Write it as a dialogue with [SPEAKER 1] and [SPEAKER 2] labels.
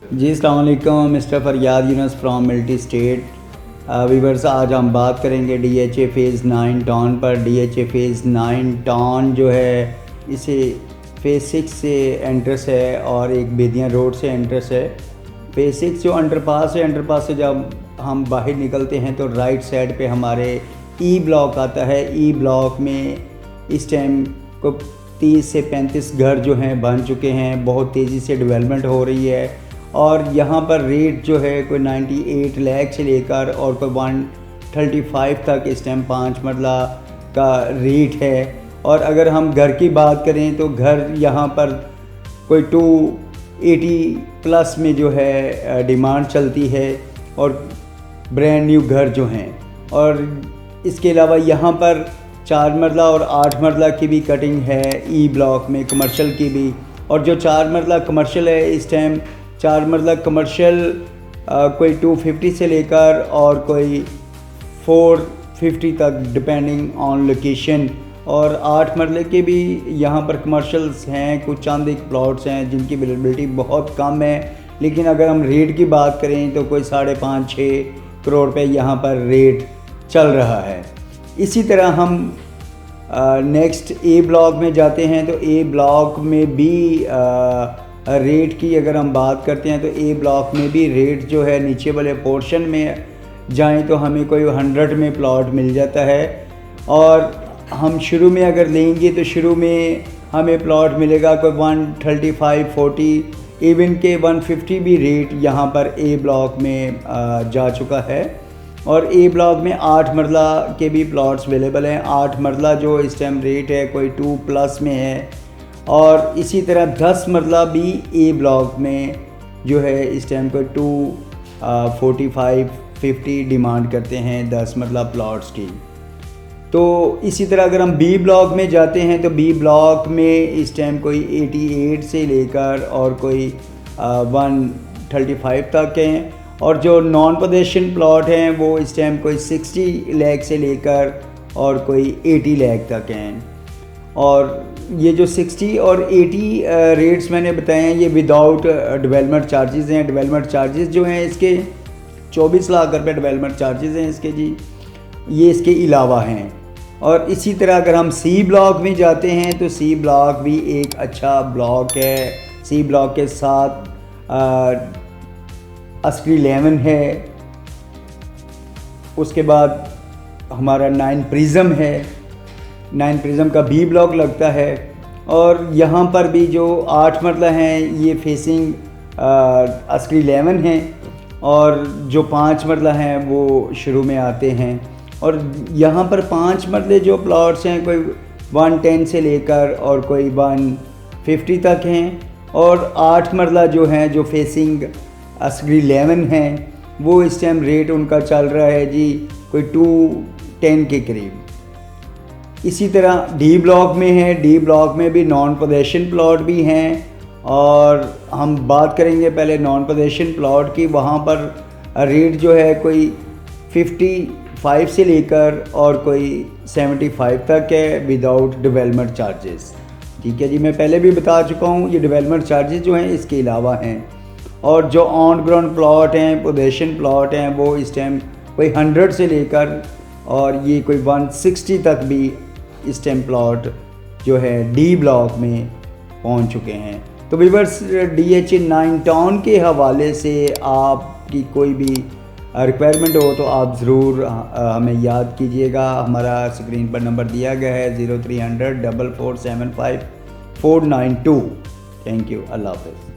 [SPEAKER 1] जी अस्सलाम वालेकुम, मिस्टर फरियाद यूनस फ्रॉम मिल्टी स्टेट। वीवर्स, आज हम बात करेंगे DHA फ़ेज़ 9 टॉन पर। DHA फ़ेज़ 9 टॉन जो है इसे फ़ेज़ 6 से एंट्रेंस है और एक बेदियाँ रोड से एंट्रेंस है। फ़ेज़ 6 जो अंडरपास है, अंडरपास से जब हम बाहर निकलते हैं तो राइट साइड पे हमारे ई ब्लॉक आता है। ई ब्लॉक में इस टाइम को 30 से 35 घर जो हैं बन चुके हैं। बहुत तेज़ी से डेवलपमेंट हो रही है और यहाँ पर रेट जो है कोई 98 लाख से लेकर और कोई 135 तक इस टाइम 5 मरला का रेट है। और अगर हम घर की बात करें तो घर यहाँ पर कोई 280 प्लस में जो है डिमांड चलती है और ब्रांड न्यू घर जो हैं। और इसके अलावा यहाँ पर 4 मरला और 8 मरला की भी कटिंग है ई ब्लॉक में, कमर्शियल की भी। और जो 4 मरला कमर्शियल है इस टाइम 4 मरला कमर्शियल कोई 250 से लेकर और कोई 450 तक डिपेंडिंग ऑन लोकेशन। और 8 मरले के भी यहाँ पर कमर्शियल्स हैं, कुछ चंद एक प्लॉट्स हैं जिनकी अवेलेबिलिटी बहुत कम है। लेकिन अगर हम रेट की बात करें तो कोई 5.5-6 करोड़ पे यहाँ पर रेट चल रहा है। इसी तरह हम नेक्स्ट ए ब्लॉक में जाते हैं तो ए ब्लॉक में भी रेट की अगर हम बात करते हैं तो ए ब्लॉक में भी रेट जो है नीचे वाले पोर्शन में जाएं तो हमें कोई 100 में प्लॉट मिल जाता है। और हम शुरू में अगर लेंगे तो शुरू में हमें प्लॉट मिलेगा कोई 135-40, इवन के 150 भी रेट यहाँ पर ए ब्लॉक में जा चुका है। और ए ब्लॉक में 8 मरला के भी प्लॉट्स अवेलेबल हैं। 8 मरला जो इस टाइम रेट है कोई 2+ में है। और इसी तरह 10 मरला भी ए ब्लॉक में जो है इस टाइम कोई 245-50 डिमांड करते हैं 10 मरला प्लॉट्स की। तो इसी तरह अगर हम बी ब्लॉक में जाते हैं तो बी ब्लॉक में इस टाइम कोई 88 से लेकर और कोई 135 तक हैं। और जो नॉन पोजेशन प्लॉट हैं वो इस टाइम कोई 60 लाख से लेकर और कोई 80 लाख तक हैं। और ये जो 60 और 80 रेट्स मैंने बताए हैं ये विदाउट डेवलपमेंट चार्जेस हैं। डेवलपमेंट चार्जेस जो हैं इसके 24 लाख रुपये डेवलपमेंट चार्जेस हैं इसके जी, ये इसके अलावा हैं। और इसी तरह अगर हम सी ब्लॉक में जाते हैं तो सी ब्लॉक भी एक अच्छा ब्लॉक है। सी ब्लॉक के साथ अस्करी 11 है, उसके बाद हमारा 9 प्रिज्म है, 9 प्रिज्म का बी ब्लॉक लगता है। और यहाँ पर भी जो 8 मरला हैं ये फेसिंग अस्करी 11 हैं और जो 5 मरला हैं वो शुरू में आते हैं। और यहाँ पर 5 मरले जो प्लॉट्स हैं कोई 110 से लेकर और कोई 150 तक हैं। और 8 मरला जो हैं जो फेसिंग अस्करी 11 हैं वो इस टाइम रेट उनका चल रहा है जी कोई 210 के करीब। इसी तरह डी ब्लॉक में है, डी ब्लॉक में भी नॉन पोजेशन प्लॉट भी हैं। और हम बात करेंगे पहले नॉन पोजेशन प्लॉट की। वहाँ पर रेट जो है कोई 55 से लेकर और कोई 75 तक है विदाउट डेवलपमेंट चार्जेस। ठीक है जी, मैं पहले भी बता चुका हूँ ये डेवलपमेंट चार्जेस जो हैं इसके अलावा हैं। और जो ऑन ग्राउंड प्लॉट हैं, पोजेशन प्लॉट हैं, वो इस टाइम कोई 100 से लेकर और ये कोई 160 तक भी इस टाइम प्लॉट जो है डी ब्लॉक में पहुंच चुके हैं। तो व्यूअर्स, DHA 9 टॉन के हवाले से आपकी कोई भी रिक्वायरमेंट हो तो आप ज़रूर हमें याद कीजिएगा। हमारा स्क्रीन पर नंबर दिया गया है 0300 4475 492। थैंक यू, अल्लाह हाफ़िज़।